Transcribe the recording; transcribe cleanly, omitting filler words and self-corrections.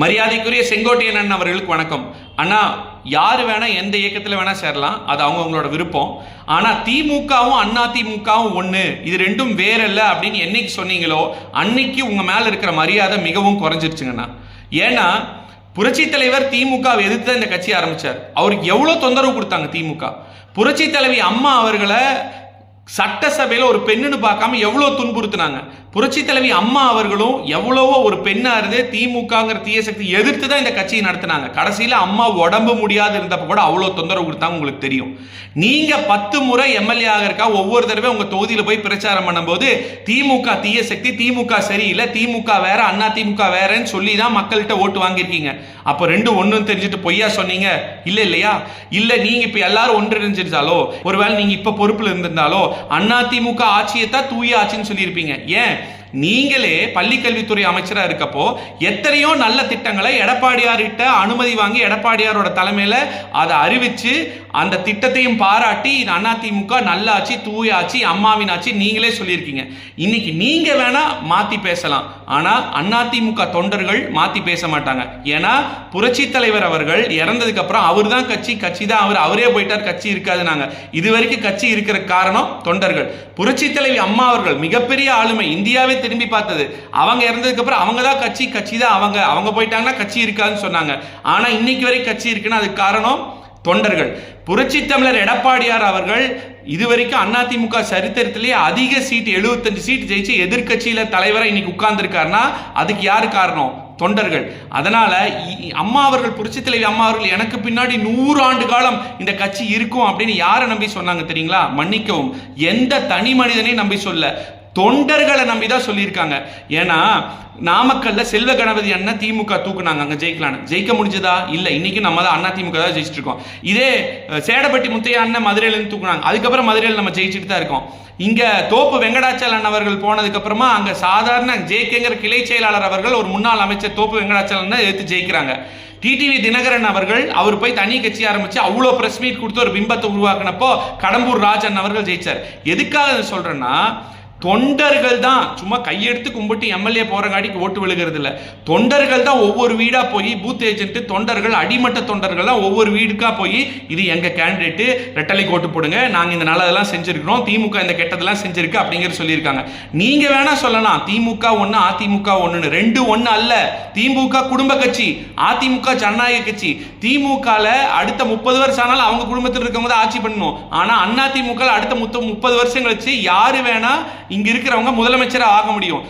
மரியாதைக்குரிய செங்கோட்டையன் அண்ணன் அவர்களுக்கு வணக்கம். அண்ணா, யாரு வேணா எந்த இயக்கத்தில் வேணா சேரலாம், அது அவங்கவுங்களோட விருப்பம். ஆனா திமுகவும் அண்ணா திமுகவும் ஒண்ணு, இது ரெண்டும் வேற இல்ல அப்படின்னு என்னைக்கு சொன்னீங்களோ அன்னைக்கு உங்க மேல இருக்கிற மரியாதை மிகவும் குறைஞ்சிருச்சுங்கண்ணா. ஏன்னா புரட்சி தலைவர் திமுக எதிர்த்து தான் இந்த கட்சி ஆரம்பிச்சார். அவருக்கு எவ்வளவு தொந்தரவு கொடுத்தாங்க திமுக. புரட்சி தலைவி அம்மா அவர்களை சட்டசபையில ஒரு பெண்ணுன்னு பார்க்காம எவ்வளவு துன்புறுத்தினாங்க. புரட்சி தலைவி அம்மா அவர்களும் எவ்வளவோ ஒரு பெண்ணா இருந்து திமுகங்கிற தீய சக்தி எதிர்த்து தான் இந்த கட்சியை நடத்தினாங்க. கடைசியில அம்மா உடம்பு முடியாது இருந்தப்ப கூட அவ்வளவு தொந்தரவு கொடுத்தாங்க. உங்களுக்கு தெரியும். நீங்க 10 முறை எம்எல்ஏ ஆகிறக்கா ஒவ்வொரு தடவை உங்க தொகுதியில போய் பிரச்சாரம் பண்ணும்போது திமுக தீய சக்தி, திமுக சரியில்லை, திமுக வேற, அண்ணா திமுக வேறன்னு சொல்லி தான் மக்கள்கிட்ட ஓட்டு வாங்கியிருக்கீங்க. அப்ப ரெண்டும் ஒண்ணும் தெரிஞ்சுட்டு பொய்யா சொன்னீங்க இல்ல இல்லையா? இல்ல நீங்க இப்ப எல்லாரும் ஒன்றிணைஞ்சிருந்தாலோ, ஒருவேளை நீங்க இப்ப பொறுப்புல இருந்திருந்தாலோ அண்ணா திமுக ஆட்சியை தான் தூய ஆட்சின்னு சொல்லியிருப்பீங்க. ஏன்? நீங்களே பள்ளிக்கல்வித்துறை அமைச்சரா இருக்கப்போ எத்தனையோ நல்ல திட்டங்களை எடப்பாடியார்கிட்ட அனுமதி வாங்கி எடப்பாடியாரோட தலைமையில அதை அறிவிச்சு அந்த திட்டத்தையும் பாராட்டி இது அதிமுக நல்ல ஆட்சி, தூய ஆட்சி, அம்மாவின் ஆட்சி நீங்களே சொல்லியிருக்கீங்க. இன்னைக்கு நீங்க வேணா மாத்தி பேசலாம், ஆனா அதிமுக தொண்டர்கள் மாத்தி பேச மாட்டாங்க. ஏன்னா புரட்சி தலைவர் அவர்கள் இறந்ததுக்கு அப்புறம் அவர் தான் கட்சி தான் அவரே போயிட்டார், கட்சி இருக்காது. நாங்க இதுவரைக்கும் கட்சி இருக்கிற காரணம் தொண்டர்கள். புரட்சி தலைவி அம்மா அவர்கள் மிகப்பெரிய ஆளுமை, இந்தியாவே திரும்பி பார்த்தது. அவங்க இறந்ததுக்கு அப்புறம் அவங்க தான் கட்சி தான் அவங்க போயிட்டாங்கன்னா கட்சி இருக்காதுன்னு சொன்னாங்க. ஆனா இன்னைக்கு வரை கட்சி இருக்குன்னா அதுக்கு காரணம் தொண்டர்கள். புரட்சி தமிழர் எடப்பாடியார் அவர்கள் இதுவரைக்கும் அதிமுக சரித்திரத்திலேயே அதிக சீட் 75 சீட் ஜெயிச்சு எதிர்கட்சியில தலைவரை இன்னைக்கு உட்கார்ந்து இருக்காருன்னா அதுக்கு யாரு காரணம்? தொண்டர்கள். அதனால அம்மா அவர்கள், புரட்சி தலைவி அம்மா அவர்கள் எனக்கு பின்னாடி 100 ஆண்டு காலம் இந்த கட்சி இருக்கும் அப்படின்னு யாரை நம்பி சொன்னாங்க தெரியுங்களா? மன்னிக்கவும், எந்த தனி மனிதனையும் நம்பி சொல்ல, தொண்டர்களை நம்பிதான் சொல்லியிருக்காங்க. ஏன்னா நாமக்கல்ல செல்வ கணபதி அண்ணன் திமுக தூக்குனாங்க, அங்க ஜெயிக்க முடிஞ்சதா? இல்ல. இன்னைக்கு நம்ம தான் அண்ணா திமுக தான் ஜெயிச்சிட்டு இருக்கோம். இதே சேடப்பட்டி முத்தையா அண்ணன் மதுரையில இருந்து தூக்குனாங்க, அதுக்கப்புறம் மதுரையில் நம்ம ஜெயிச்சுட்டு தான் இருக்கோம். இங்க தோப்பு வெங்கடாச்சலம் அவர்கள் போனதுக்கு அப்புறமா அங்க சாதாரண ஜேகேங்கிற கிளை செயலாளர் அவர்கள், ஒரு முன்னாள் அமைச்சர் தோப்பு வெங்கடாச்சலம் எடுத்து ஜெயிக்கிறாங்க. டிடிவி தினகரன் அவர்கள் அவர் போய் தனி கட்சி ஆரம்பிச்சு அவ்வளோ பிரஸ் மீட் கொடுத்து ஒரு பிம்பத்தை உருவாக்கினப்போ கடம்பூர் ராஜன் அவர்கள் ஜெயிச்சார். எதுக்காக சொல்றேன்னா தொண்டர்கள் தான் சும்மா கையெடுத்து கும்பிட்டு எம்எல்ஏ போறங்காட்டிக்கு ஓட்டு விழுகிறது இல்லை. தொண்டர்கள் தான் ஒவ்வொரு வீடா போய் பூத் ஏஜென்ட் தொண்டர்கள், அடிமட்ட தொண்டர்கள் தான் ஒவ்வொரு வீடுக்கா போய் இது எங்க கேண்டிடேட், ரெட்டலைக்கு ஓட்டு போடுங்க, நாங்க இந்த நல்லதெல்லாம் செஞ்சிருக்கிறோம், திமுக இந்த கெட்டதெல்லாம் செஞ்சிருக்கு அப்படிங்கிற சொல்லியிருக்காங்க. நீங்க வேணா சொல்லலாம் திமுக ஒண்ணு அதிமுக ஒண்ணுன்னு, ரெண்டு ஒண்ணு அல்ல. திமுக குடும்ப கட்சி, அதிமுக ஜனநாயக கட்சி. திமுக அடுத்த 30 வருஷம் ஆனாலும் அவங்க குடும்பத்தில் இருக்கவங்க தான் ஆட்சி பண்ணணும். ஆனா அண்ணா திமுக அடுத்த 30 வருஷம் கழிச்சு யாரு வேணா இங்க இருக்கிறவங்க முதலமைச்சரா ஆக முடியும்.